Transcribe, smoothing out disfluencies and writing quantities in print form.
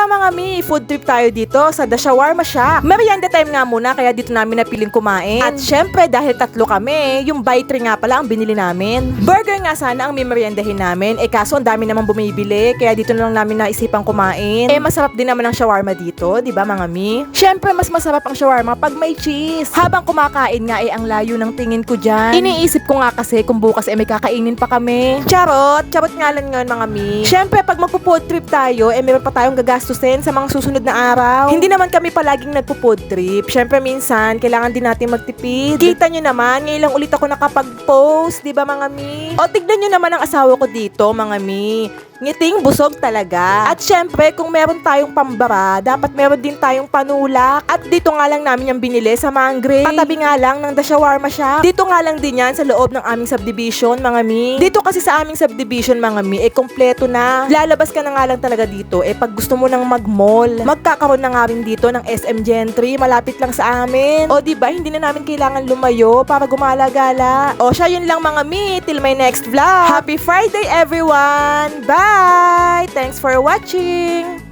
Tara mga mi, food trip tayo dito sa The Shawarma Shack. Merienda time nga muna kaya dito namin napiling kumain. At syempre dahil tatlo kami, yung buy 3 nga pala ang binili namin. Burger nga sana ang mimeriendahin namin, kaso ang dami naman bumibili kaya dito na lang namin naisipang kumain. Masarap din naman ang shawarma dito, di ba mga mi? Syempre mas masarap ang shawarma pag may cheese. Habang kumakain nga ang layo ng tingin ko dyan. Iniisip ko nga kasi kung bukas may kakainin pa kami. Charot nga lang ngayon mga mi. Syempre pag magpo-food trip tayo, meron pa tayong gagastusin sa mga susunod na araw. Hindi naman kami palaging nagpo-food trip. Syempre minsan, kailangan din natin magtipid. Kita nyo naman, ngayon lang ulit ako nakapag-post, di ba mga mi? O tignan nyo naman ang asawa ko dito mga mi. Ngiting busog talaga. At syempre, kung meron tayong pambara, dapat meron din tayong panulak. At dito nga lang namin yung binili sa Mangre. Patabi nga lang ng The Shawarma Shack. Dito nga lang din yan sa loob ng aming subdivision, mga mi. Dito kasi sa aming subdivision, mga mi, kompleto na. Lalabas ka na nga lang talaga dito. Pag gusto mo nang mag-mall, magkakaroon na nga rin dito ng SM Gentry. Malapit lang sa amin. O diba, hindi na namin kailangan lumayo para gumala-gala. O siya, yun lang mga mi. Till my next vlog. Happy Friday, everyone! Bye! Thanks for watching!